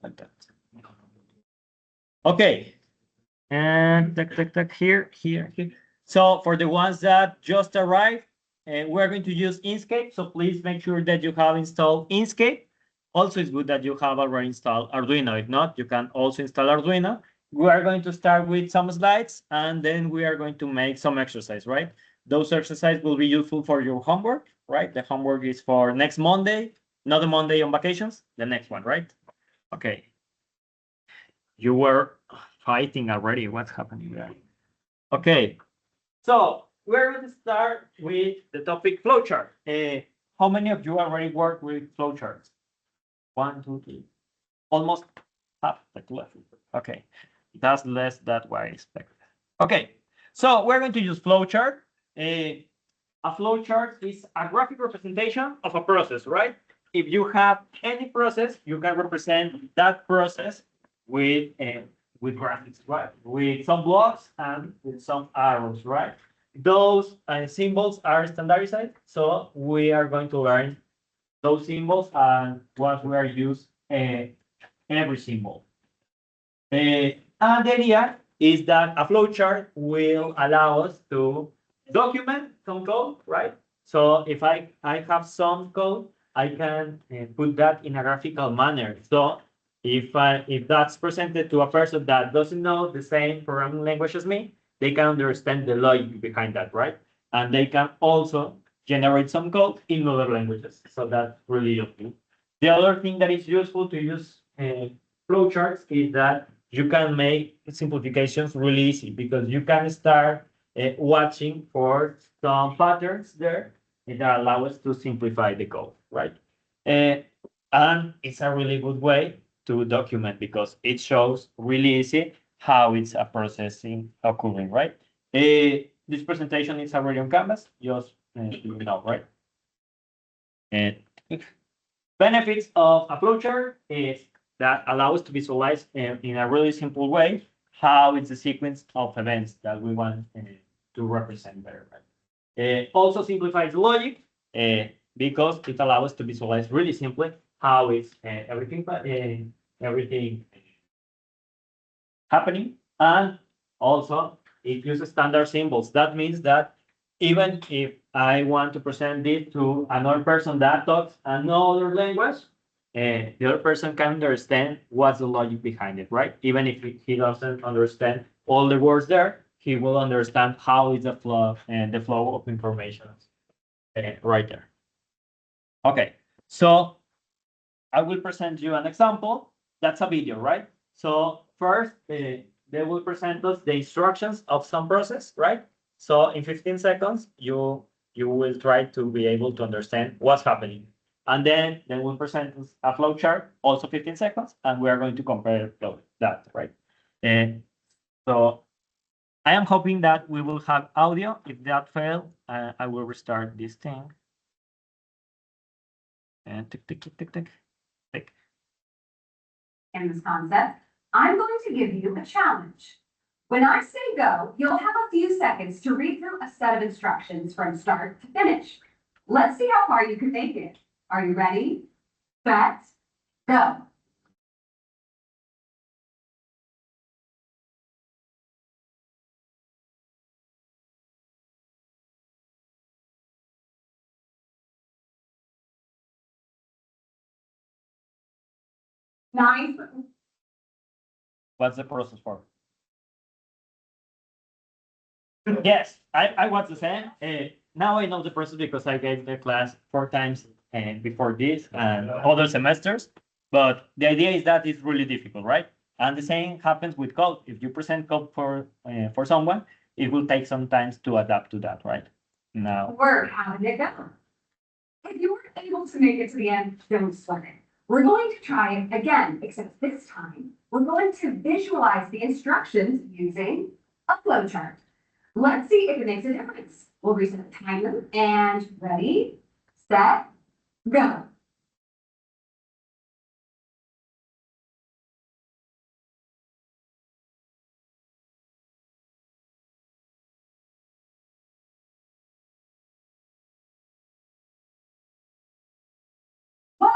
like that. Okay, and here. So for the ones that just arrived, we're going to use Inkscape. So please make sure that you have installed Inkscape. Also, it's good that you have already installed Arduino. If not, you can also install Arduino. We are going to start with some slides, and then we are going to make some exercise, right? Those exercises will be useful for your homework, right? The homework is for next Monday, not the Monday on vacations, the next one, right? Okay. You were fighting already. What's happening there? Okay. So we're going to start with the topic flowchart. How many of you already work with flowcharts? 1, 2, 3. Almost half the class. Okay. That's less than what I expected. Okay. So we're going to use flowchart. A flowchart is a graphic representation of a process, right? If you have any process, you can represent that process with graphics, right? With some blocks and with some arrows, right? Those symbols are standardized, so we are going to learn those symbols and what we are used every symbol. And the idea is that a flowchart will allow us to document some code, right? So if I have some code, I can put that in a graphical manner. So if that's presented to a person that doesn't know the same programming language as me, they can understand the logic behind that, right? And they can also generate some code in other languages. So that's really useful. The other thing that is useful to use flowcharts is that you can make simplifications really easy because you can start watching for some patterns there that allow us to simplify the code, right? And it's a really good way to document because it shows really easy how it's a processing occurring, right? This presentation is already on Canvas, just you know, right? And benefits of a flowchart is that allow us to visualize in a really simple way how it's the sequence of events that we want to represent better. Right? Also simplifies logic because it allows us to visualize really simply how it's everything happening, and also it uses standard symbols. That means that even if I want to present this to another person that talks another language, the other person can understand what's the logic behind it, right? Even if he doesn't understand all the words there, he will understand how is the flow and the flow of information right there. Okay, so I will present you an example. That's a video, right? So first, they will present us the instructions of some process, right? So in 15 seconds, you will try to be able to understand what's happening. And then they will present us a flow chart, also 15 seconds, and we are going to compare that, right? And so I am hoping that we will have audio. If that fails, I will restart this thing. And tick, tick, tick, tick, tick, tick. In this concept, I'm going to give you a challenge. When I say go, you'll have a few seconds to read through a set of instructions from start to finish. Let's see how far you can make it. Are you ready? Set, go. Nice. What's the process for? Yes, I was the same. Now I know the process because I gave the class 4 times before this and other semesters. But the idea is that it's really difficult, right? And the same happens with code. If you present code for someone, it will take some time to adapt to that, right? Now, Word, how did it go? If you weren't able to make it to the end, don't sweat it. We're going to try it again, except this time, we're going to visualize the instructions using a flowchart. Let's see if it makes a difference. We'll reset the timer and ready, set, go. Well,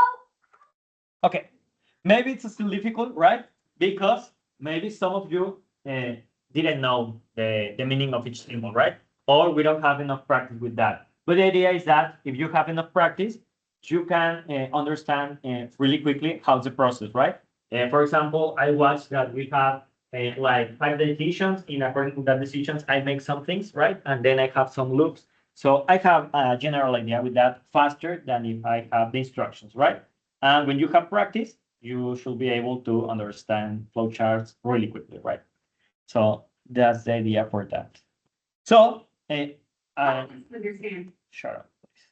okay. Maybe it's still difficult, right? Because maybe some of you didn't know the meaning of each symbol, right? Or we don't have enough practice with that. But the idea is that if you have enough practice, you can understand really quickly how's the process, right? For example, I watched that we have like 5 decisions. In according to that decisions, I make some things, right? And then I have some loops. So I have a general idea with that faster than if I have the instructions, right? And when you have practice, you should be able to understand flowcharts really quickly, right? So that's the idea for that. So, Understand. shut up, please.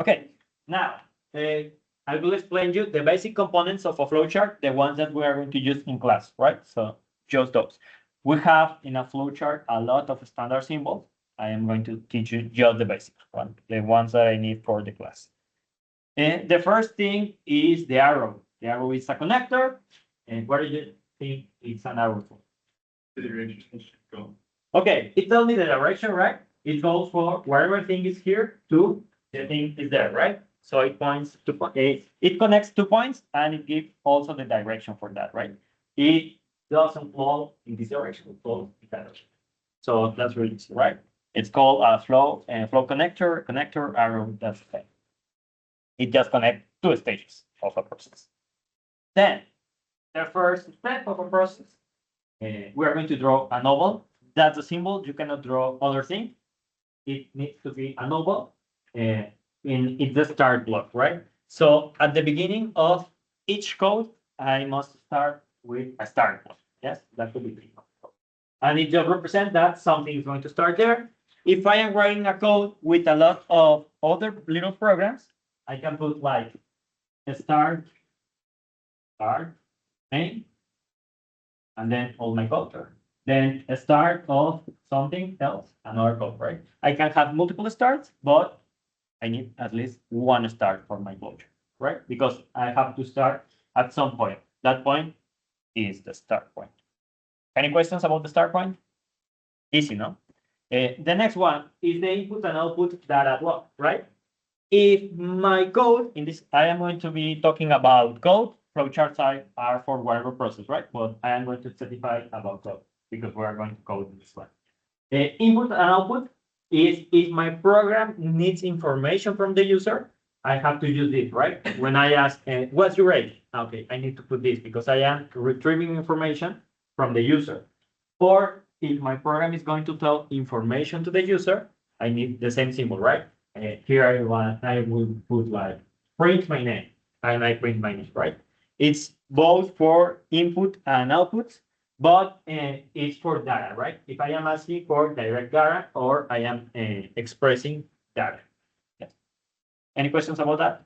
Okay, now I will explain you the basic components of a flowchart, the ones that we are going to use in class, right? So just those. We have in a flowchart a lot of standard symbols. I am going to teach you just the basic one, the ones that I need for the class. And the first thing is the arrow. The arrow is a connector. And what do you think it's an arrow for? The direction should go. Okay, it tells me the direction, right? It goes for wherever thing is here to the thing is there, right? So it points to it connects 2 points and it gives also the direction for that, right? It doesn't flow in this direction, it flows in that direction. So that's really easy, right? It's called a flow connector arrow. That's the thing. It just connects 2 stages of a process. Then the first step of a process, we are going to draw a novel. That's a symbol. You cannot draw other thing. It needs to be a novel. In the start block, right? So at the beginning of each code, I must start with a start block. Yes, that could be the code. And it just represents that something is going to start there. If I am writing a code with a lot of other little programs, I can put like a start, main, and then all my code. Then a start of something else, another code, right? I can have multiple starts, but I need at least one start for my flowchart, right? Because I have to start at some point. That point is the start point. Any questions about the start point? Easy, no? The next one is the input and output data block, right? If my code, in this, I am going to be talking about code, flowcharts are for whatever process, right? But I am going to specify about code because we are going to code in this one. Input and output is if my program needs information from the user, I have to use this, right? When I ask, what's your age? Okay, I need to put this because I am retrieving information from the user. Or if my program is going to tell information to the user, I need the same symbol, right? Here I will put like print my name, and I print my name, right? It's both for input and output, but it's for data, right? If I am asking for direct data or I am expressing data. Yes. Any questions about that?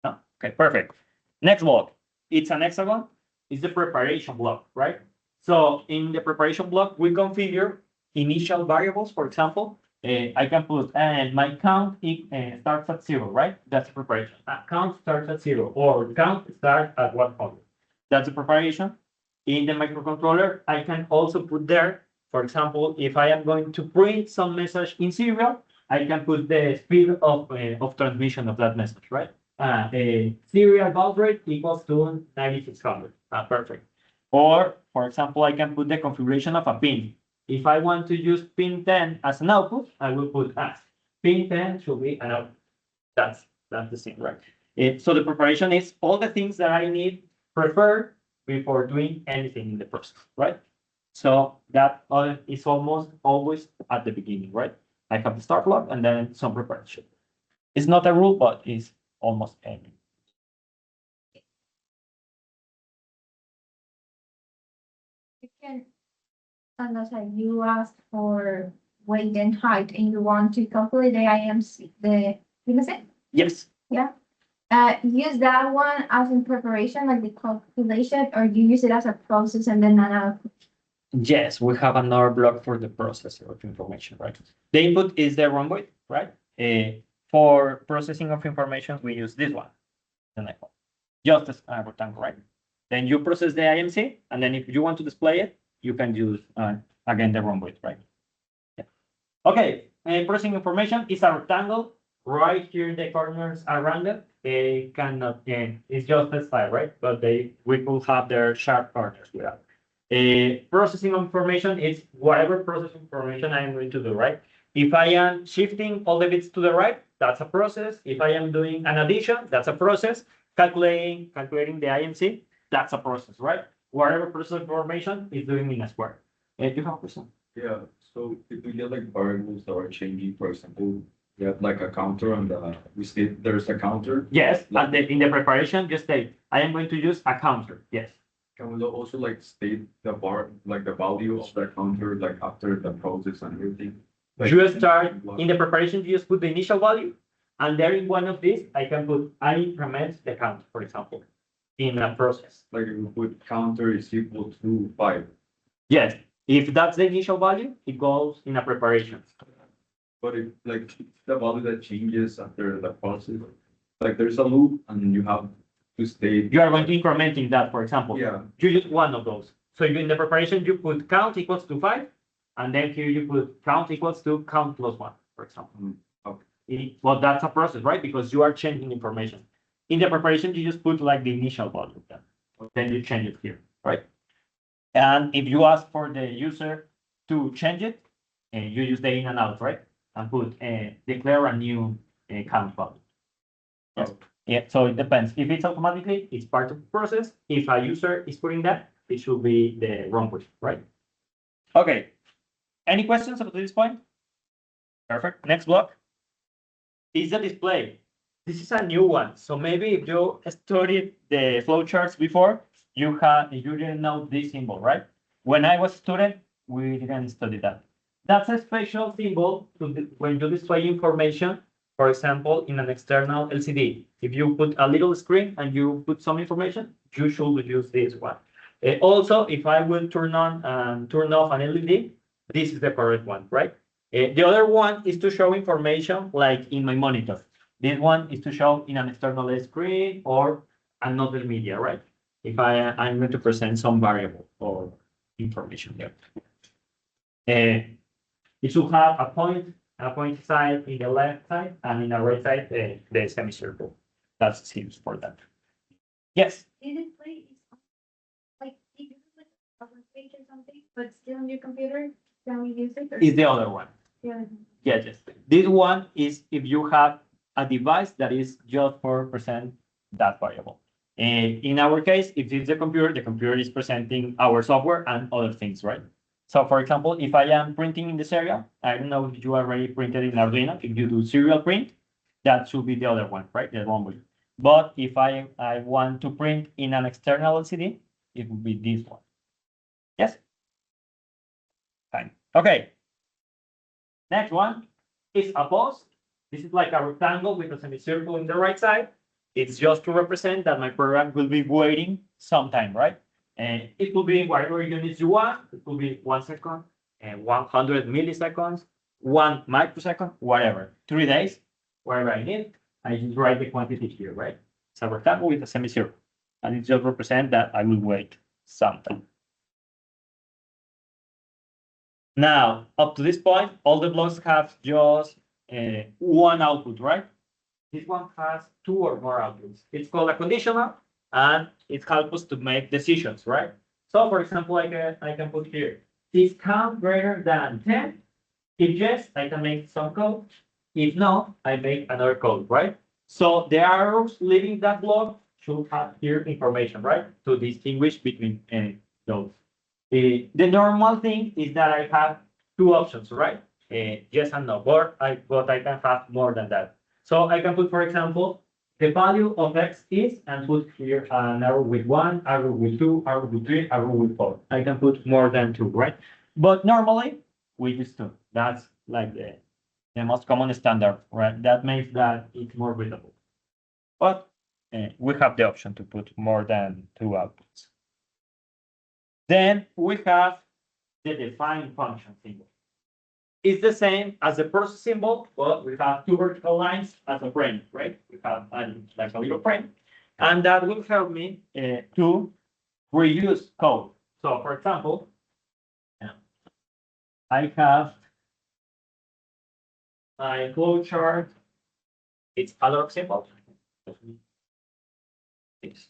No? Okay, perfect. Next block. It's an hexagon. It's the preparation block, right? So in the preparation block, we configure initial variables. For example, I can put my count starts at 0, right? That's the preparation. Count starts at 0 or count starts at 100. That's the preparation. In the microcontroller, I can also put there, for example, if I am going to print some message in serial, I can put the speed of transmission of that message, right? Serial baud rate equals to 9600. Perfect. Or, for example, I can put the configuration of a pin. If I want to use pin 10 as an output, I will put as pin 10 should be an output. That's the thing, right? So the preparation is all the things that I need prepared before doing anything in the process, right? So that is almost always at the beginning, right? I have the start block and then some preparation. It's not a rule, but it's almost any. You can, unless you asked for weight and height and you want to calculate the IMC, Yes. use that one as in preparation, like the calculation, or you use it as a process and then an output. Yes, we have another block for the processing of information, right? The input is the rhomboid, right? For processing of information, we use this one, the next one, just as a rectangle, right? Then you process the IMC, and then if you want to display it, you can use, again, the rhomboid, right? Yeah. Okay, processing information is a rectangle. Right here, the corners are rounded. they cannot, it's just a style, right? But we could have their sharp corners without. Processing of information is whatever processing information I am going to do, right? If I am shifting all the bits to the right, that's a process. If I am doing an addition, that's a process. Calculating the IMC, that's a process, right? Whatever process information is doing in a square. You have a question? Yeah, so if we get like variables that are changing, for example, we have like a counter on the, we say there's a counter. Yes, and in the preparation, just say, I am going to use a counter. Yes. Can we also like state the bar, like the value of that counter, like after the process and everything? Like, You start in the preparation, you just put the initial value, and there in one of these, I can put I increment the count, for example, in a process. like if we put counter is equal to 5. Yes, if that's the initial value, it goes in a preparation. But if like the value that changes after the process, like there's a loop and you have to state. You are going to incrementing that, for example. Yeah, You use one of those. So you in the preparation, you put count equals to 5, and then here you put count equals to count plus 1, for example. okay. Well, that's a process, right? Because you are changing information. In the preparation, you just put like the initial value, then you change it here, right? And if you ask for the user to change it, you use the in and out, right? And put declare a new count value. Yes. Yeah, so it depends. If it's automatically, it's part of the process. If a user is putting that, it should be the wrong way, right? Okay. Any questions up to this point? Perfect. Next block is the display. This is a new one. So maybe if you studied the flowcharts before, you didn't know this symbol, right? When I was a student, we didn't study that. That's a special symbol when you display information, for example, in an external LCD. If you put a little screen and you put some information, you should use this one. Also, if I will turn on and turn off an LED, this is the correct one, right? The other one is to show information like in my monitor. This one is to show in an external screen or another media, right? If I'm going to present some variable or information there. It should have a point side in the left side and in the right side, the semicircle. That's used for that. Yes. The display is like if you put a web page or something, but still on your computer, can we use it? Or Is the other one. yeah. Yes, yes. This one is if you have a device that is just for present that variable. And in our case, if it's the computer is presenting our software and other things, right? So for example, if I am printing in this area, I don't know if you already printed in Arduino, if you do serial print, that should be the other one, right? The one with. But if I want to print in an external LCD, it would be this one. Yes? Fine. Okay. Next one is a post. This is like a rectangle with a semicircle in the right side. It's just to represent that my program will be waiting some time, right? And it could be whatever units you want. It could be 1 second and 100 milliseconds, 1 microsecond, whatever. 3 days, whatever I need. I just write the quantity here, right? It's a rectangle with a semicircle. And it just represents that I will wait some time. Now, up to this point, all the blocks have just one output, right? This one has 2 or more outputs. It's called a conditional, and it helps us to make decisions, right? So, for example, I can put here, is count greater than 10? If yes, I can make some code. If no, I make another code, right? So the arrows leaving that block should have here information, right? To distinguish between those. The normal thing is that I have 2 options, right? Yes and no, but I can have more than that. So I can put, for example, the value of X is, and put here an arrow with 1, arrow with 2, arrow with 3, arrow with 4. I can put more than 2, right? But normally we use 2. That's like the most common standard, right? That makes that it's more readable. But we have the option to put more than 2 outputs. Then we have the define function symbol. It's the same as the process symbol, but we have 2 vertical lines as a frame, right? We have like a little frame, and that will help me to reuse code. So, for example, I have my flowchart. It's a lot of symbols. This.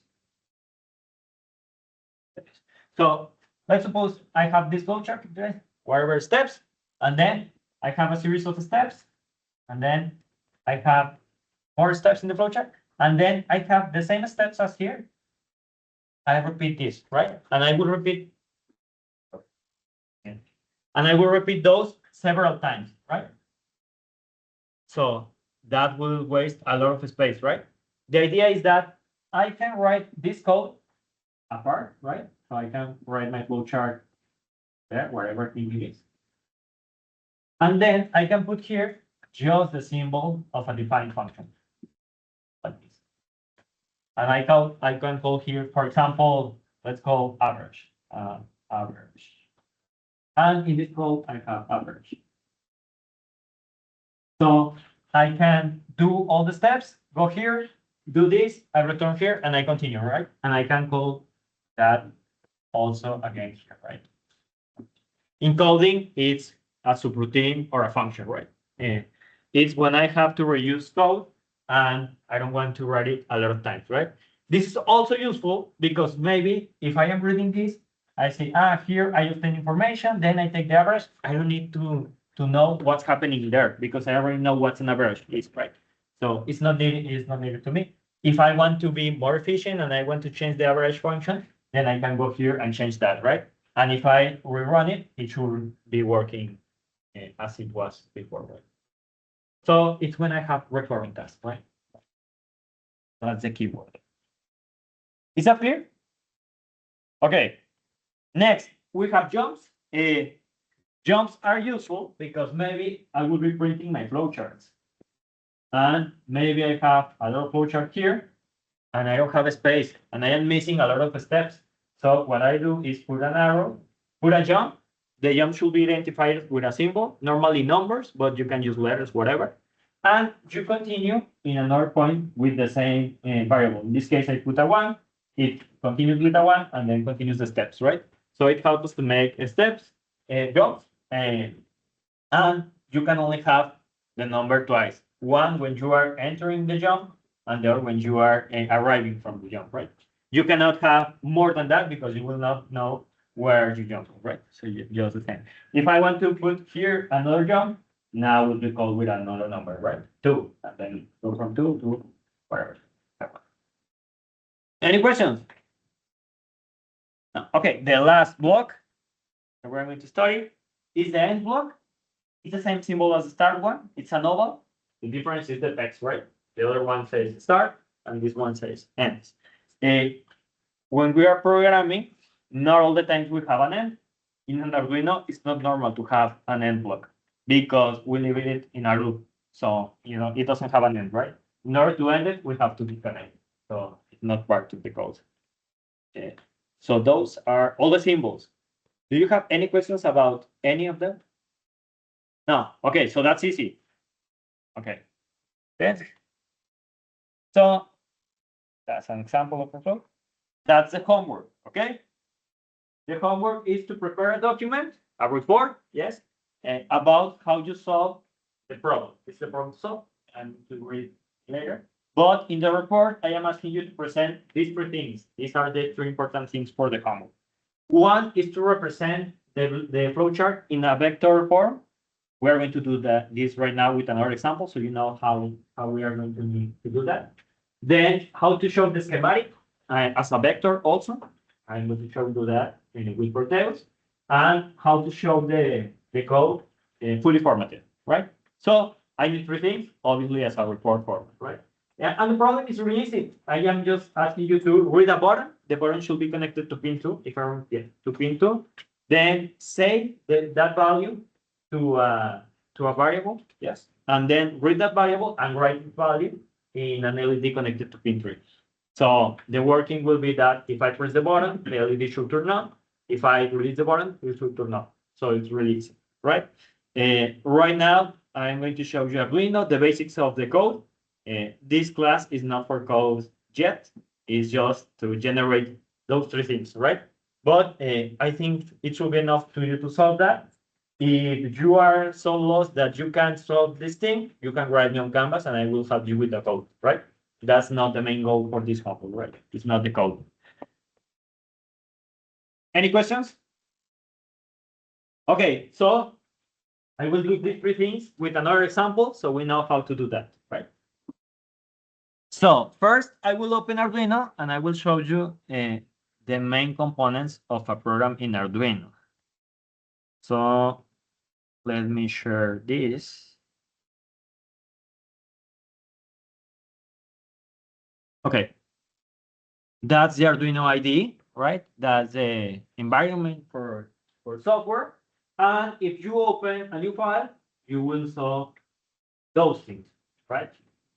So let's suppose I have this flowchart, okay, whatever steps, and then I have a series of steps, and then I have more steps in the flowchart, and then I have the same steps as here. I repeat this, right? And I will repeat, and I will repeat those several times, right? So that will waste a lot of space, right? The idea is that I can write this code apart, right? So I can write my flowchart there, wherever it is. And then I can put here just the symbol of a defined function, like this. And I can call here, for example, let's call average, average. And in this code, I have average. So I can do all the steps, go here, do this, I return here, and I continue, right? And I can call that also again here, right? In coding, it's a subroutine or a function, right? It's when I have to reuse code and I don't want to write it a lot of times, right? This is also useful because maybe if I am reading this, I say, here I obtain information, then I take the average. I don't need to know what's happening there because I already know what's an average is, right? So it's not needed to me. If I want to be more efficient and I want to change the average function, then I can go here and change that, right? And if I rerun it, it should be working as it was before, right? So it's when I have recurring tasks, right? That's the keyword. Is that clear? Okay. Next, we have jumps. Jumps are useful because maybe I will be printing my flowcharts. And maybe I have a lot of flowchart here, and I don't have a space, and I am missing a lot of steps. So what I do is put an arrow, put a jump. The jump should be identified with a symbol, normally numbers, but you can use letters, whatever. And you continue in another point with the same variable. In this case, I put a 1, it continues with a 1, and then continues the steps, right? So it helps us to make steps, jumps, and you can only have the number twice. One when you are entering the jump, and the other when you are arriving from the jump, right? You cannot have more than that because you will not know where you jump, right? So just the same. If I want to put here another jump, now will be called with another number, right? 2, and then go from 2 to whatever. Any questions? No. Okay, the last block that we're going to study is the end block. It's the same symbol as the start one. It's an oval. The difference is the text, right? The other one says start, and this one says end. When we are programming, not all the times we have an end. In an Arduino, it's not normal to have an end block because we leave it in a loop. So, it doesn't have an end, right? In order to end it, we have to disconnect. So it's not part of the code. So those are all the symbols. Do you have any questions about any of them? No. Okay, so that's easy. Okay. Then, so that's an example of the flow. That's the homework, okay? The homework is to prepare a document, a report, yes, about how you solve the problem. It's the problem to solve, and to read later. But in the report, I am asking you to present these 3 things. These are the 3 important things for the homework. One is to represent the flowchart in a vector form. We are going to do this right now with another example, so you know how we are going to need to do that. Then how to show the schematic as a vector also. I'm going to show you that with Porteos. And how to show the code fully formatted, right? So I need 3 things, obviously as a report format, right? Yeah, and the problem is really easy. I am just asking you to read a button. The button should be connected to pin 2, to pin 2. Then save that value to a variable, yes, and then read that variable and write the value in an LED connected to pin 3. So the working will be that if I press the button, the LED should turn on. If I release the button, it should turn on. So it's really easy, right? Right now, I'm going to show you Arduino, the basics of the code. This class is not for code yet. It's just to generate those 3 things, right? But I think it should be enough to you to solve that. If you are so lost that you can't solve this thing, you can write me on Canvas and I will help you with the code, right? that's not the main goal for this couple, right? It's not the code. Any questions? Okay, so I will do these three things with another example so we know how to do that, right? So first, I will open Arduino and I will show you the main components of a program in Arduino. So let me share this. Okay, that's the Arduino IDE, right? That's the environment for software. And if you open a new file, you will saw those things, right?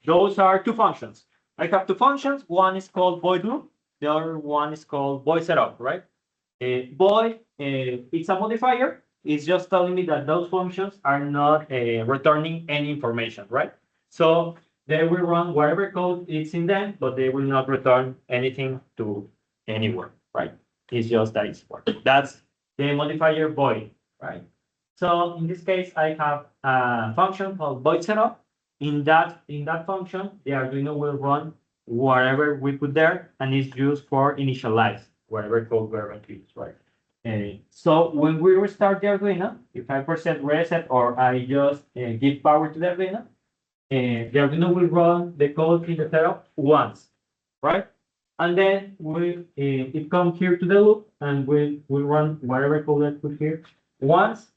Those are two functions. I have two functions. One is called void loop. The other one is called void setup, right? Void, it's a modifier. It's just telling me that those functions are not returning any information, right? So they will run whatever code is in them, but they will not return anything to anywhere, right? It's just that it's work. That's the modifier void, right? So in this case, I have a function called void setup. In that function, the Arduino will run whatever we put there, and it's used for initialize whatever code we're going to use, right? So when we restart the Arduino, if I press reset or I just give power to the Arduino, the Arduino will run the code in the setup once, right? And then it comes here to the loop and we'll run whatever code I put here once,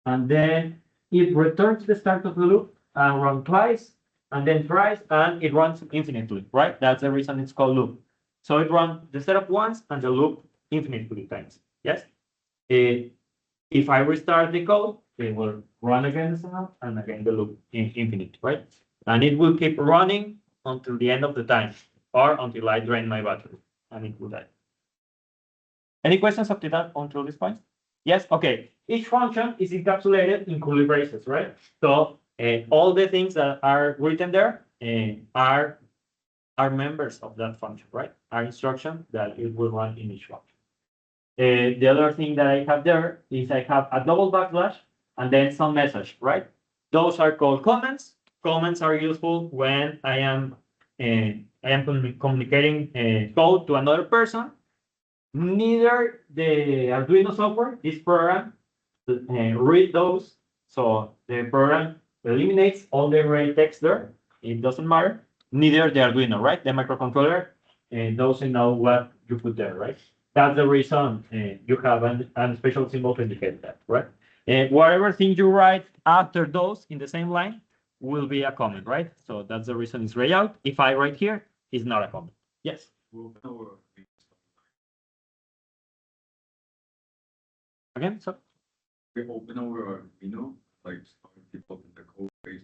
and then it returns to the start of the loop and run twice, and then thrice, and it runs infinitely, right? That's the reason it's called loop. So it runs the setup once and the loop infinitely times. Yes. If I restart the code, it will run again the setup and again the loop infinite, right? And it will keep running until the end of the time or until I drain my battery and it will die. Any questions up to that until this point? Yes. Okay. Each function is encapsulated in curly braces, right? So all the things that are written there are members of that function, right? Are instructions that it will run in each function. The other thing that I have there is I have a double backslash and then some message, right? Those are called comments. Comments are useful when I am communicating code to another person. Neither the Arduino software, this program, read those. So the program eliminates all the gray text there. It doesn't matter. Neither the Arduino, right? The microcontroller doesn't know what you put there, right? That's the reason you have a special symbol to indicate that, right? Whatever thing you write after those in the same line will be a comment, right? So that's the reason it's gray out. If I write here, it's not a comment. Yes. Again, so We open our Arduino, like people in the code base.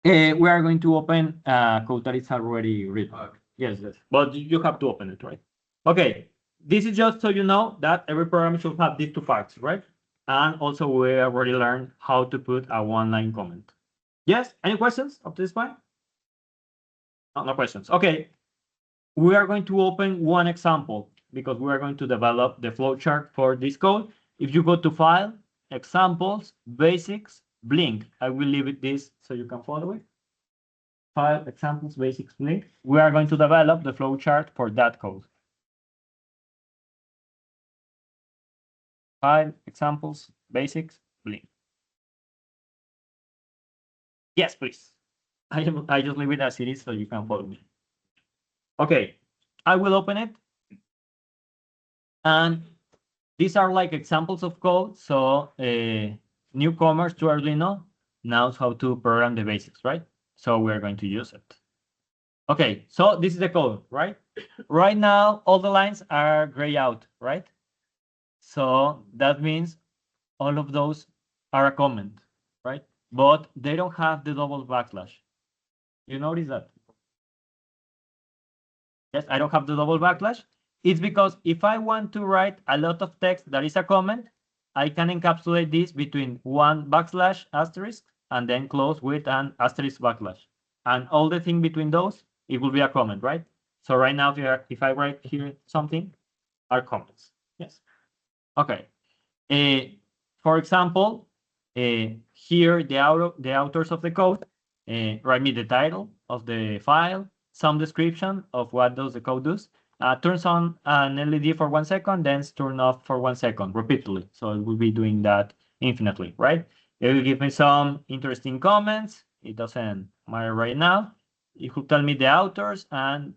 we are going to open code that is already written. Yes, yes. But you have to open it, right? Okay. This is just so you know that every program should have these two facts, right? And also we already learned how to put a one-line comment. Yes? Any questions up to this point? No questions. Okay. We are going to open one example because we are going to develop the flowchart for this code. If you go to File, Examples, Basics, Blink. I will leave it this so you can follow it. File, Examples, Basics, Blink. We are going to develop the flowchart for that code. File, Examples, Basics, Blink. Yes, please. I just leave it as it is so you can follow me. Okay, I will open it. And these are like examples of code. So newcomers to Arduino knows how to program the basics, right? So we're going to use it. Okay, so this is the code, right? Right now, all the lines are gray out, right? So that means all of those are a comment, right? But they don't have the double backslash. You notice that? Yes, I don't have the double backslash. It's because if I want to write a lot of text that is a comment, I can encapsulate this between one backslash asterisk and then close with an asterisk backslash. And all the thing between those, it will be a comment, right? So right now, if I write here something, are comments. Yes. Okay. For example, here the authors of the code write me the title of the file, some description of what does the code does. Turns on an LED for 1 second, then turn off for 1 second repeatedly. So it will be doing that infinitely, right? It will give me some interesting comments. It doesn't matter right now. It will tell me the authors and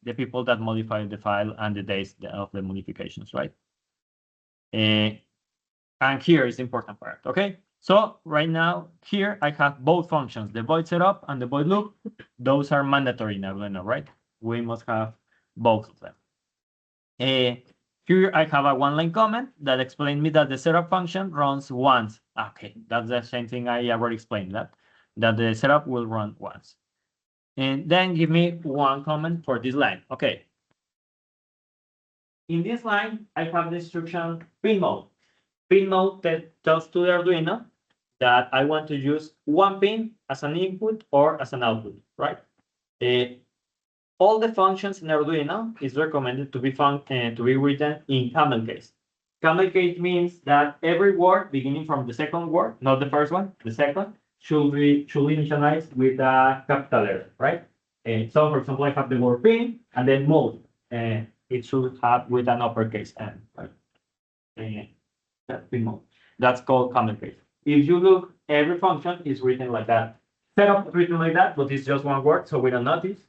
the people that modified the file and the dates of the modifications, right? And here is the important part, okay? So right now, here I have both functions, the void setup and the void loop. Those are mandatory in Arduino, right? We must have both of them. Here I have a one-line comment that explains me that the setup function runs once. Okay, that's the same thing I already explained, that the setup will run once. And then give me one comment for this line. Okay. In this line, I have the instruction pin mode. Pin mode that tells to the Arduino that I want to use one pin as an input or as an output, right? All the functions in Arduino is recommended to be written in camel case. Camel case means that every word beginning from the second word, not the first one, the second, should initialize with a capital letter, right? So, for example, I have the word pin and then mode. It should have with an uppercase N, right? That's pin mode. That's called camel case. If you look, every function is written like that. Setup is written like that, but it's just one word, so we don't notice.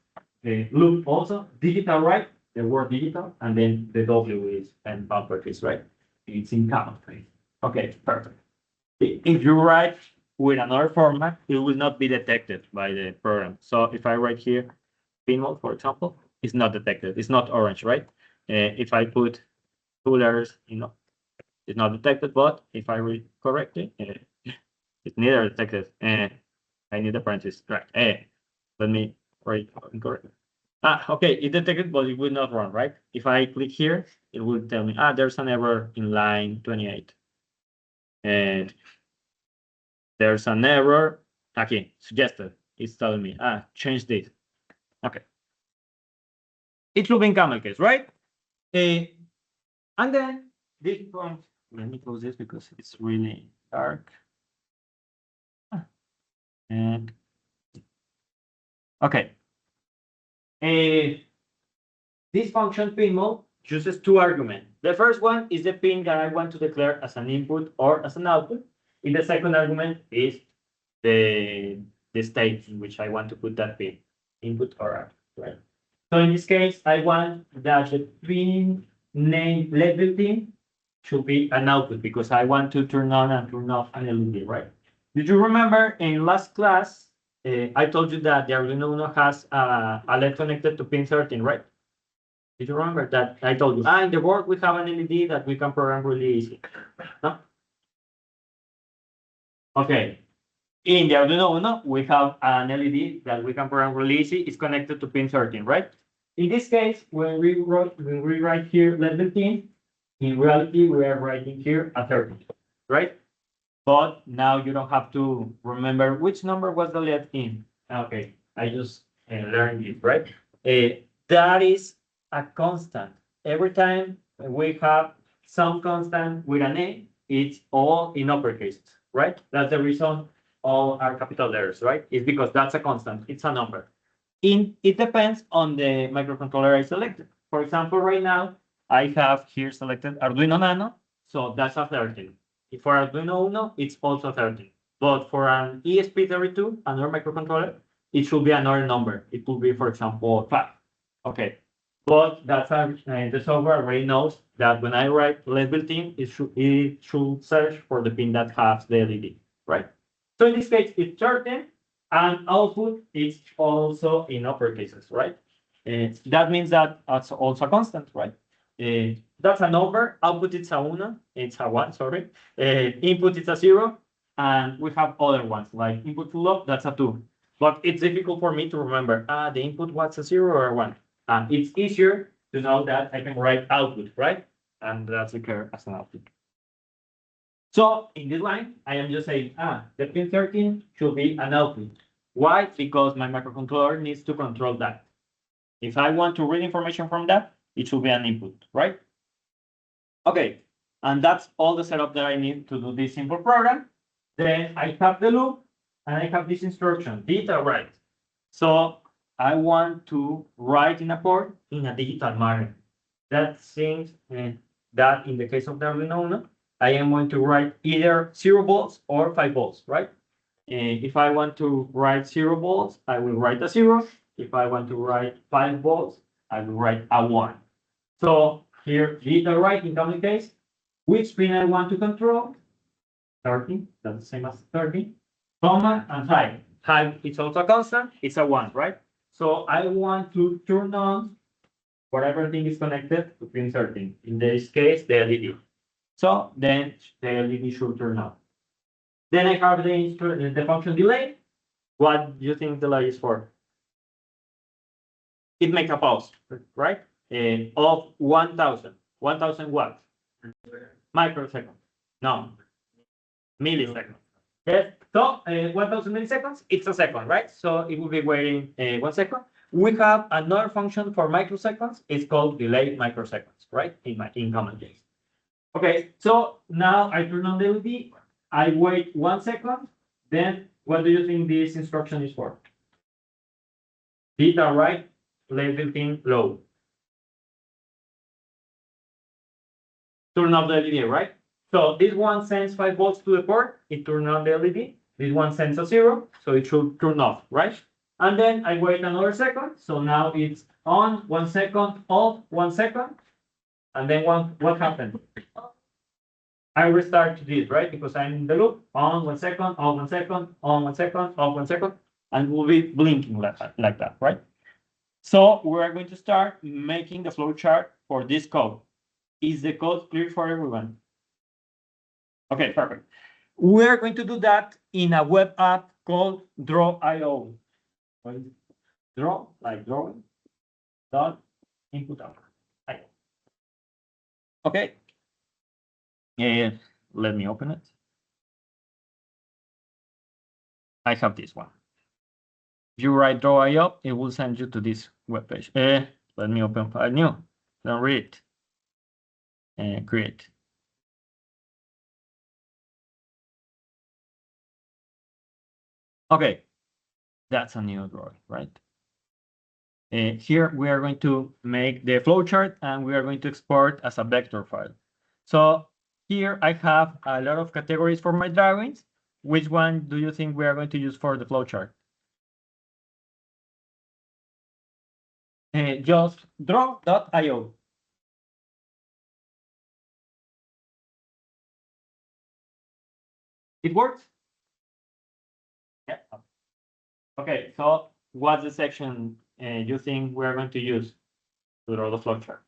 The loop also, digital, right? The word digital, and then the W is and uppercase, right? It's in camel case. Okay, perfect. If you write with another format, it will not be detected by the program. So if I write here, pin mode, for example, it's not detected. It's not orange, right? If I put 2 letters, it's not detected. But if I read correctly, it's neither detected. I need a parenthesis, right? Let me write incorrectly. Okay, it detected, but it will not run, right? If I click here, it will tell me, there's an error in line 28. And there's an error, okay, suggested. It's telling me, change this. Okay. It should be in camel case, right? And then this point, let me close this because it's really dark. And okay. This function pin mode uses 2 arguments. The first one is the pin that I want to declare as an input or as an output. In the second argument is the state in which I want to put that pin, input or output, right? So in this case, I want that the pin name label pin should be an output because I want to turn on and turn off an LED, right? Did you remember in last class, I told you that the Arduino Uno has a LED connected to pin 13, right? Did you remember that I told you? In the board we have an LED that we can program really easy. No? Okay. In the Arduino Uno, we have an LED that we can program really easy. It's connected to pin 13, right? In this case, when we write here LED 13, in reality, we are writing here a 13, right? But now you don't have to remember which number was the LED in. Okay, I just learned it, right? That is a constant. Every time we have some constant with an A, it's all in uppercase, right? That's the reason all are capital letters, right? It's because that's a constant. It's a number. It depends on the microcontroller I selected. For example, right now, I have here selected Arduino Nano, so that's a 13. For Arduino Uno, it's also 13. But for an ESP32, another microcontroller, it should be another number. It could be, for example, 5. Okay. But that's the software already knows that when I write LED built-in, it should search for the pin that has the LED, right? So in this case, it's 13, and output is also in uppercases, right? That means that it's also a constant, right? That's a number. Output is a 1. It's a 1, sorry. Input is a 0, and we have other ones like input full up. That's a 2. But it's difficult for me to remember. The input was a 0 or a 1. It's easier to know that I can write output, right? And that's occur as an output. So in this line, I am just saying, the pin 13 should be an output. Why? Because my microcontroller needs to control that. If I want to read information from that, it should be an input, right? Okay, and that's all the setup that I need to do this simple program. Then I have the loop, and I have this instruction, digital write. So I want to write in a port in a digital manner. That seems that in the case of the Arduino Uno, I am going to write either 0 volts or 5 volts, right? And if I want to write 0 volts, I will write a 0. If I want to write 5 volts, I will write a 1. So here, digital write in common case, which pin I want to control? 30, that's the same as 30, comma and high. High is also a constant, it's a 1, right? So I want to turn on whatever thing is connected to pin 13. In this case, the LED. So then the LED should turn on. Then I have the function delay. What do you think delay is for? It makes a pause, right? Of 1,000 watts. Microseconds. No. Milliseconds. Yes. So 1,000 milliseconds, it's a second, right? So it will be waiting 1 second. We have another function for microseconds. It's called delay microseconds, right? In common case. Okay, so now I turn on the LED. I wait 1 second. Then what do you think this instruction is for? Theta right, label pin low. Turn off the LED, right? So this one sends 5 volts to the port, it turns on the LED. This one sends a 0, so it should turn off, right? And then I wait another second, so now it's on 1 second, off 1 second. And then what happened? I restart this, right? Because I'm in the loop, on 1 second, off 1 second, on 1 second, off 1 second, and we'll be blinking like that, right? So we're going to start making the flow chart for this code. Is the code clear for everyone? Okay, perfect. We're going to do that in a web app called Draw.io. Draw, like drawing, dot, input output. Okay. Let me open it. I have this one. If you write Draw.io, it will send you to this web page. Let me open file new. Don't read it. And create. Okay, that's a new drawing, right? Here we are going to make the flowchart and we are going to export as a vector file. So here I have a lot of categories for my drawings. Which one do you think we are going to use for the flowchart? Just draw.io. It works? Yeah. Okay, so what's the section you think we're going to use to draw the flowchart?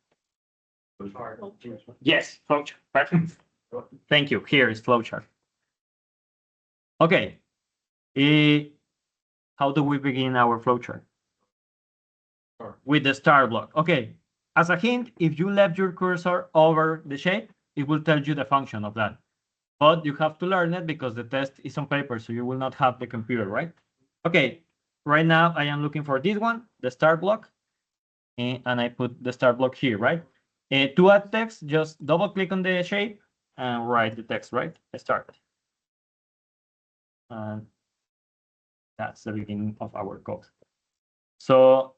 Yes, flowchart. Perfect. Thank you. Here is flowchart. Okay. How do we begin our flowchart? With the start block. Okay. As a hint, if you left your cursor over the shape, it will tell you the function of that. But you have to learn it because the test is on paper, so you will not have the computer, right? Okay. Right now, I am looking for this one, the start block. And I put the start block here, right? To add text, just double click on the shape and write the text, right? Start. And that's the beginning of our code. So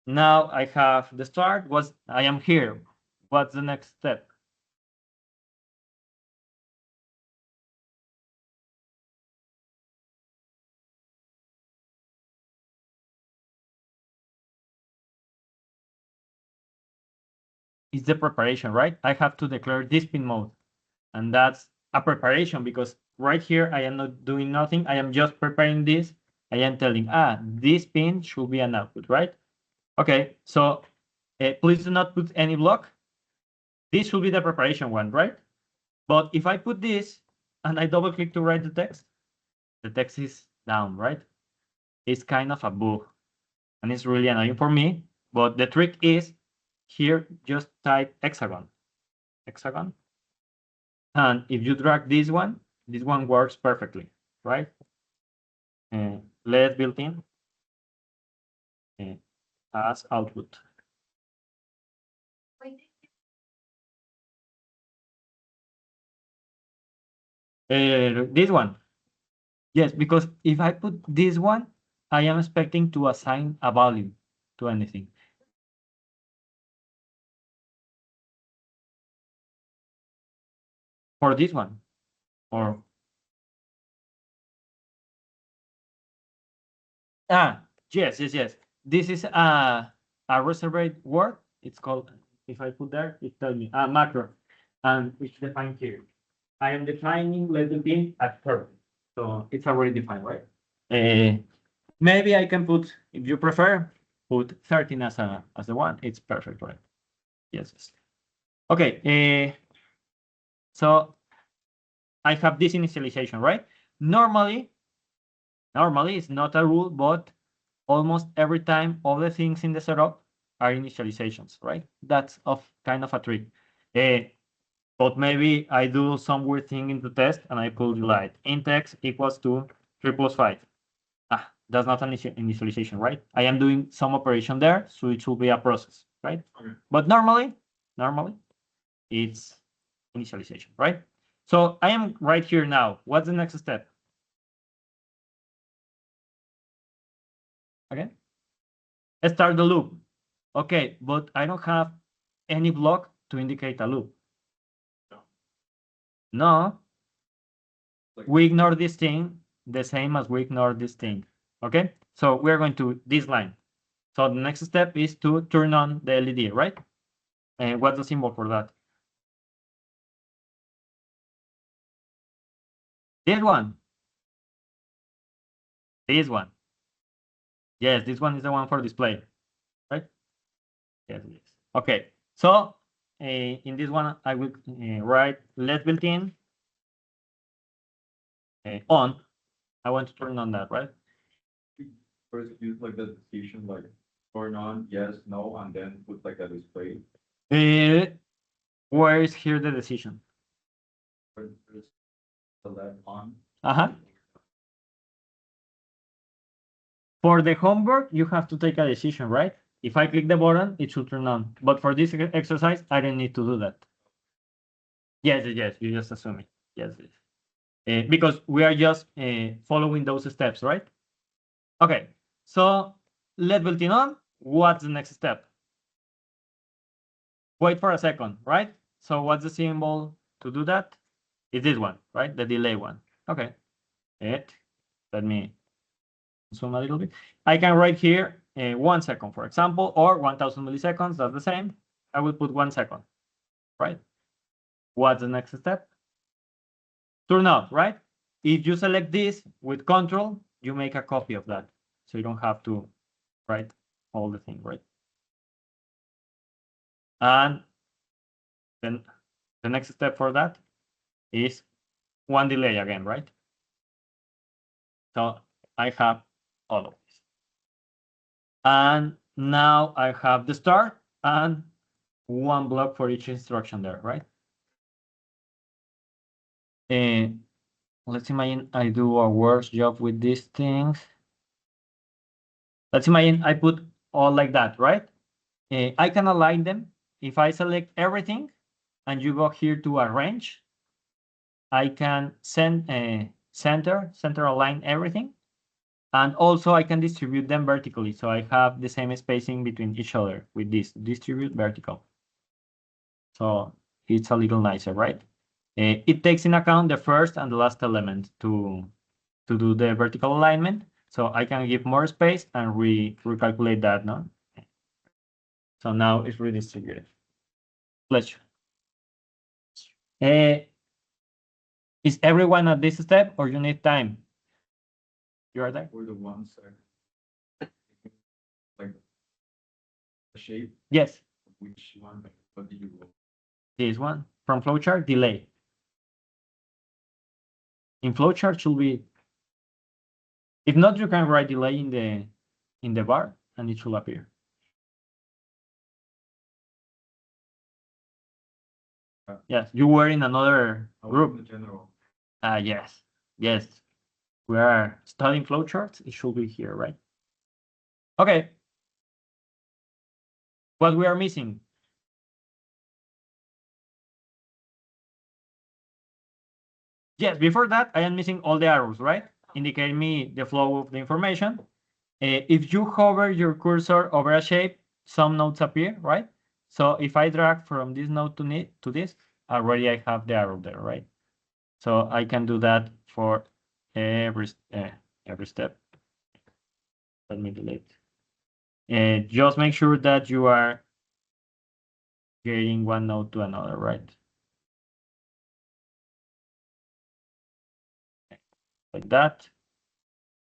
now I have the start. I am here. What's the next step? It's the preparation, right? I have to declare this pin mode. And that's a preparation because right here, I am not doing nothing. I am just preparing this. I am telling, this pin should be an output, right? Okay, so please do not put any block. This should be the preparation one, right? But if I put this and I double click to write the text is down, right? It's kind of a bug and it's really annoying for me. But the trick is here, just type hexagon. And if you drag this one works perfectly, right? Let's build in as output. This one. Yes, because if I put this one I am expecting to assign a value to anything. For this one, or yes. This is a reserved word. It's called, if I put there, it tells me a macro, and which defined here. I am defining let the bin at 30. So it's already defined, right? Maybe I can put, if you prefer, put 13 as the one. It's perfect, right? Yes. Okay. So I have this initialization, right? Normally it's not a rule, but almost every time all the things in the setup are initializations, right? That's kind of a trick. But maybe I do some weird thing in the test and I put like int x equals to 3 plus 5. That's not an initialization, right? I am doing some operation there, so it should be a process, right? Okay. But normally it's initialization, right? So I am right here now. What's the next step? Okay. Start the loop. Okay, but I don't have any block to indicate a loop. No. Like- We ignore this thing the same as we ignore this thing. Okay, so we're going to this line. So the next step is to turn on the LED, right? And what's the symbol for that? This one. This one. Yes, this one is the one for display, right? Yes, it is. Okay, so in this one, I will write let built-in on. I want to turn on that, right? First use like the decision, like turn on, yes, no, and then put like a display. Where is here the decision? First select on. For the homework, you have to take a decision, right? If I click the button, it should turn on. But for this exercise, I don't need to do that. Yes, you just assume it. Yes. Because we are just following those steps, right? Okay, so let built-in on. What's the next step? Wait for a second, right? So what's the symbol to do that? It's this one, right? The delay one. Okay. Let me zoom a little bit. I can write here 1 second, for example, or 1000 milliseconds. That's the same. I will put 1 second, right? What's the next step? Turn off, right? If you select this with control, you make a copy of that. So you don't have to write all the thing, right? And then the next step for that is 1 delay again, right? So I have all of this. And now I have the start and 1 block for each instruction there, right? Let's imagine I do a worse job with these things. Let's imagine I put all like that, right? I can align them. If I select everything and you go here to arrange, I can center align everything. And also I can distribute them vertically. So I have the same spacing between each other with this distribute vertical. So it's a little nicer, right? It takes in account the first and the last element to do the vertical alignment. So I can give more space and recalculate that, no? So now it's redistributed. Pleasure. Is everyone at this step or you need time? You are there? For the ones like the shape, Yes, which one, what did you go? this one. From flowchart, delay. In flowchart should be, if not, you can write delay in the bar and it should appear. Yes, you were in another group. In general. Yes. We are studying flowcharts. It should be here, right? Okay. What we are missing? Yes, before that, I am missing all the arrows, right? Indicating me the flow of the information. If you hover your cursor over a shape, some nodes appear, right? So if I drag from this node to this, already I have the arrow there, right? So I can do that for every step. Let me delete. Just make sure that you are getting one node to another, right? Like that,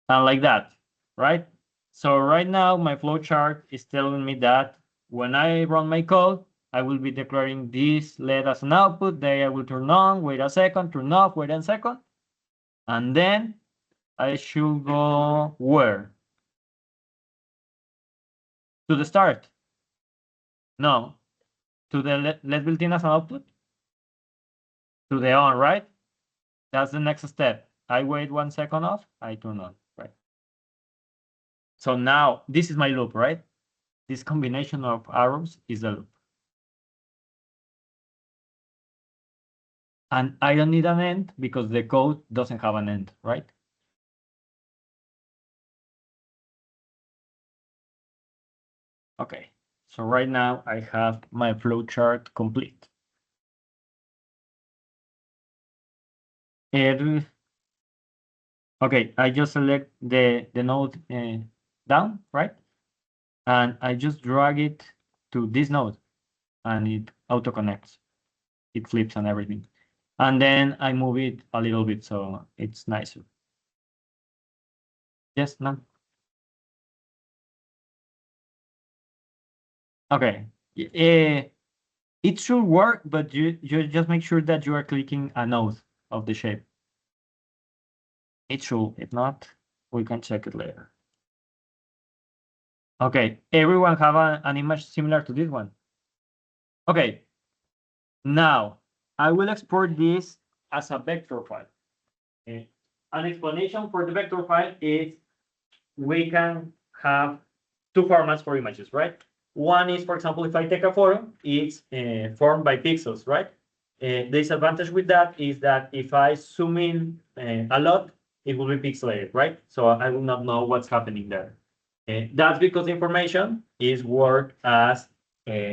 and like that, right? So right now my flowchart is telling me that when I run my code, I will be declaring this LED as an output. Then I will turn on, wait a second, turn off, wait a second. And then I should go where? To the start. No. To the LED built-in as an output? To the on, right? That's the next step. I wait 1 second off, I turn on, right? So now this is my loop, right? This combination of arrows is the loop. And I don't need an end because the code doesn't have an end, right? Okay, so right now I have my flowchart complete. Okay, I just select the node down, right? And I just drag it to this node and it auto connects. It flips and everything. And then I move it a little bit so it's nicer. Yes, no? Okay. It should work, but you just make sure that you are clicking a node of the shape. It should. If not, we can check it later. Okay, everyone have an image similar to this one. Okay, now I will export this as a vector file. Okay. An explanation for the vector file is we can have two formats for images, right? One is, for example, if I take a photo, it's formed by pixels, right? The disadvantage with that is that if I zoom in a lot, it will be pixelated, right? So I will not know what's happening there. That's because information is worked as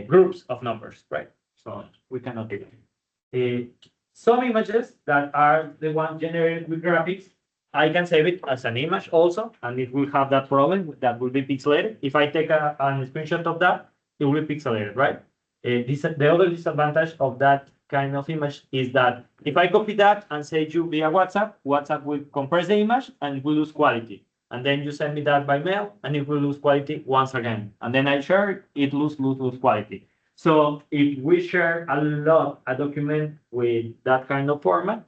groups of numbers, right? So we cannot do that. Some images that are the ones generated with graphics, I can save it as an image also, and it will have that problem that will be pixelated. If I take a screenshot of that, it will be pixelated, right? The other disadvantage of that kind of image is that if I copy that and send you via WhatsApp, WhatsApp will compress the image and it will lose quality. And then you send me that by mail and it will lose quality once again. And then I share it, lose quality. So if we share a document with that kind of format,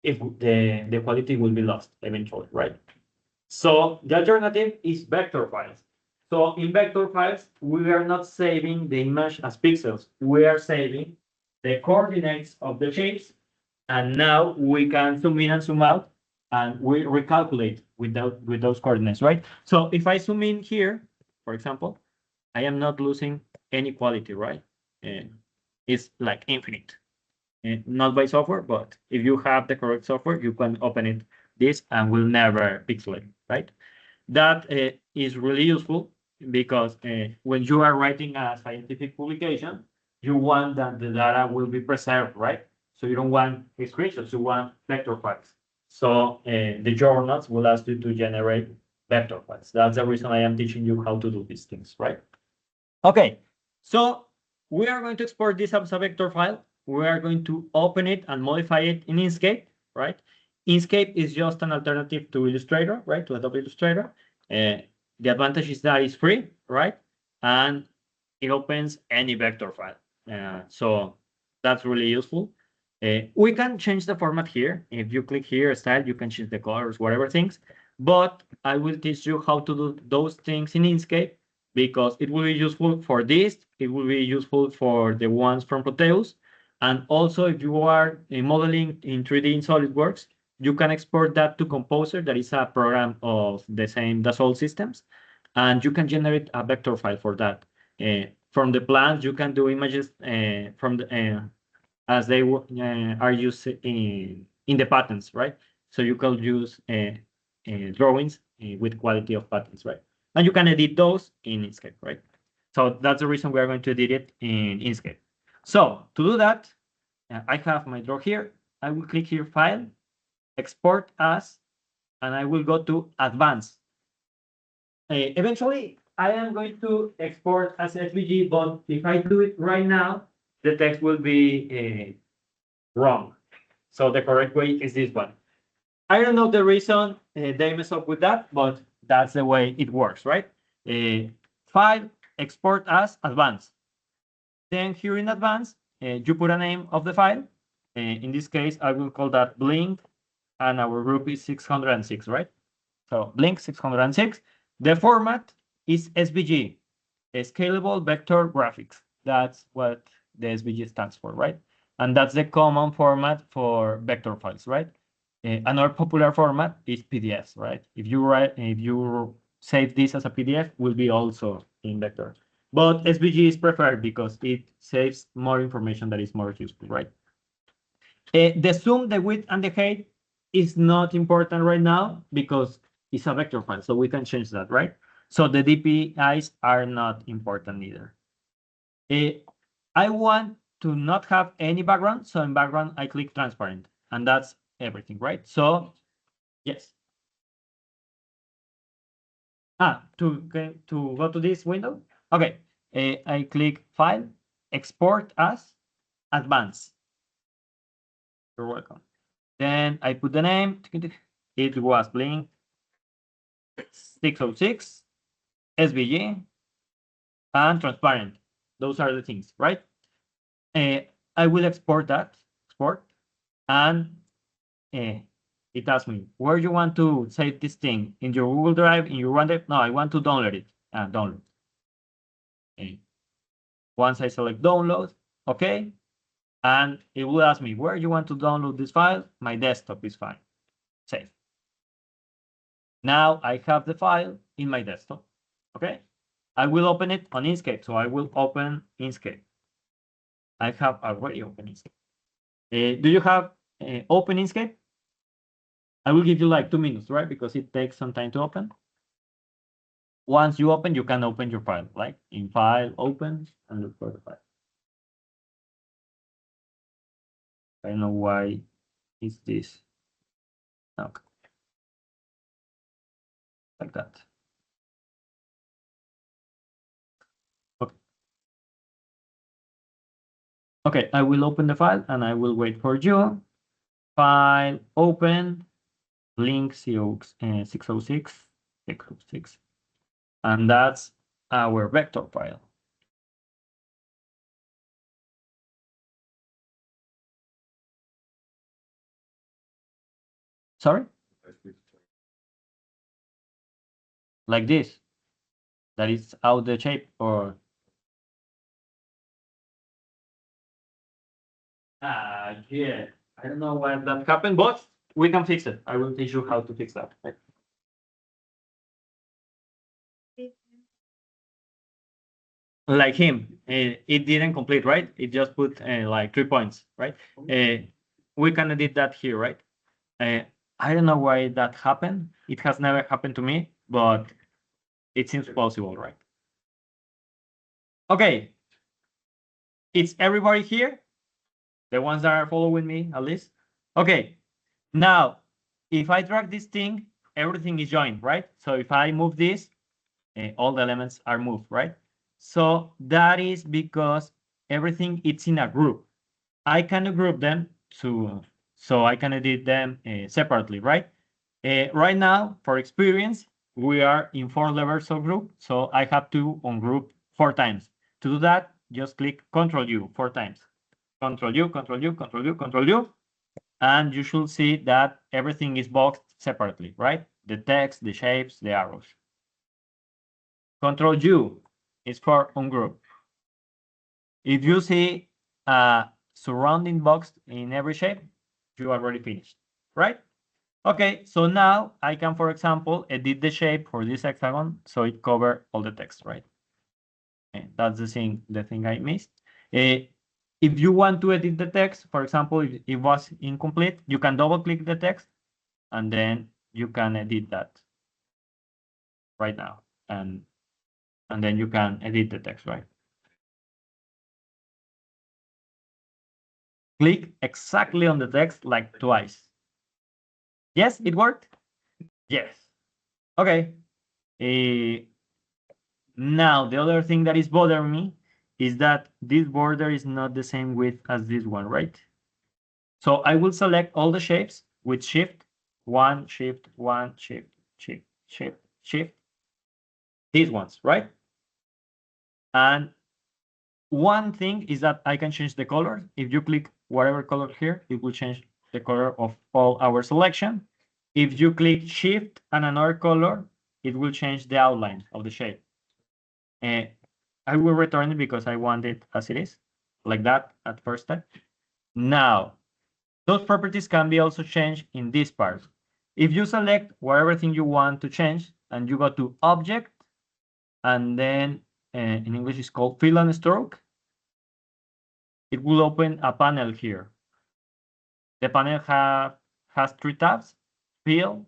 if the quality will be lost eventually, right? So the alternative is vector files. So in vector files, we are not saving the image as pixels. We are saving the coordinates of the shapes. And now we can zoom in and zoom out and we recalculate with those coordinates, right? So if I zoom in here, for example, I am not losing any quality, right? It's like infinite. Not by software, but if you have the correct software, you can open this and will never pixelate, right? That is really useful because when you are writing a scientific publication, you want that the data will be preserved, right? So you don't want screenshots, you want vector files. So the journals will ask you to generate vector files. That's the reason I am teaching you how to do these things, right? Okay, so we are going to export this as a vector file. We are going to open it and modify it in Inkscape, right? Inkscape is just an alternative to Illustrator, right? To Adobe Illustrator. The advantage is that it's free, right? And it opens any vector file. So that's really useful. We can change the format here. If you click here, style, you can change the colors, whatever things. But I will teach you how to do those things in Inkscape because it will be useful for this. It will be useful for the ones from Proteus. And also, if you are modeling in 3D in SolidWorks, you can export that to Composer. That is a program of the same Dassault systems. And you can generate a vector file for that. From the plans, you can do images from the as they are used in the patents, right? So you can use drawings with quality of patents, right? And you can edit those in Inkscape, right? So that's the reason we are going to edit it in Inkscape. So to do that, I have my draw here. I will click here, File, Export As, and I will go to Advanced. Eventually, I am going to export as SVG, but if I do it right now, the text will be wrong. So the correct way is this one. I don't know the reason they mess up with that, but that's the way it works, right? File, export as advanced. Then here in advanced, you put a name of the file. In this case, I will call that Blink, and our group is 606, right? So Blink 606. The format is SVG, Scalable Vector Graphics. That's what the SVG stands for, right? And that's the common format for vector files, right? Another popular format is PDFs, right? If you save this as a PDF, will be also in vector. But SVG is preferred because it saves more information that is more useful, right? The zoom, the width, and the height is not important right now because it's a vector file, so we can change that, right? So the DPIs are not important either. I want to not have any background, so in background, I click transparent, and that's everything, right? So, yes. To go to this window? Okay, I click File, Export as, Advanced. You're welcome. Then I put the name. It was Blink 606, SVG, and transparent. Those are the things, right? I will export that, and it asks me, where you want to save this thing? In your Google Drive, in your OneDrive? No, I want to download it. Download. Once I select download, okay, and it will ask me, where you want to download this file? My desktop is fine. Save. Now I have the file in my desktop, okay? I will open it on Inkscape, so I will open Inkscape. I have already opened Inkscape. Do you have open Inkscape? I will give you like 2 minutes, right? Because it takes some time to open. Once you open, you can open your file, like in File, Open, and look for the file. I don't know why it's this. Okay. Like that. Okay. Okay, I will open the file and I will wait for you. File, open, Blink 606, and that's our vector file. Sorry? Like this. That is out the shape, or yeah. I don't know why that happened, but we can fix it. I will teach you how to fix that. Right? Like him, it didn't complete, right? It just put like 3 points, right? We can edit that here, right? I don't know why that happened. It has never happened to me, but it seems possible, right? Okay. It's everybody here? The ones that are following me, at least? Okay. Now, if I drag this thing, everything is joined, right? So if I move this, all the elements are moved, right? So that is because everything it's in a group. I can group them so I can edit them separately, right? Right now, for experience, we are in 4 levels of group, so I have to ungroup 4 times. To do that, just click Ctrl U 4 times. Ctrl U, Ctrl U, Ctrl U, Ctrl U, and you should see that everything is boxed separately, right? The text, the shapes, the arrows. Ctrl U is for ungroup. If you see a surrounding box in every shape, you already finished, right? Okay, so now I can, for example, edit the shape for this hexagon so it covers all the text, right? Okay, that's the thing I missed. If you want to edit the text, for example, if it was incomplete, you can double click the text and then you can edit that right now. and then you can edit the text, right? Click exactly on the text like twice. Yes, it worked? Yes. Okay. Now, the other thing that is bothering me is that this border is not the same width as this one, right? So I will select all the shapes with Shift, one, Shift, one, Shift, Shift, Shift, Shift. These ones, right? And one thing is that I can change the color. If you click whatever color here, it will change the color of all our selection. If you click Shift and another color, it will change the outline of the shape. I will return it because I want it as it is, like that at first step. Now, those properties can be also changed in this part. If you select whatever thing you want to change and you go to Object, and then in English it's called Fill and Stroke, it will open a panel here. The panel has 3 tabs: Fill,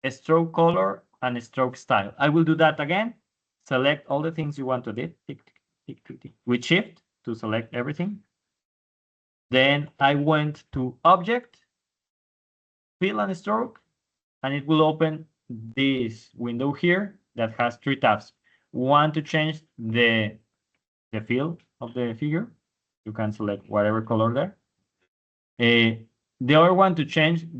Stroke Color, and Stroke Style. I will do that again. Select all the things you want to do. With Shift to select everything. Then I went to Object, Fill and Stroke, and it will open this window here that has 3 tabs. Want to change the fill of the figure? You can select whatever color there. The other one to change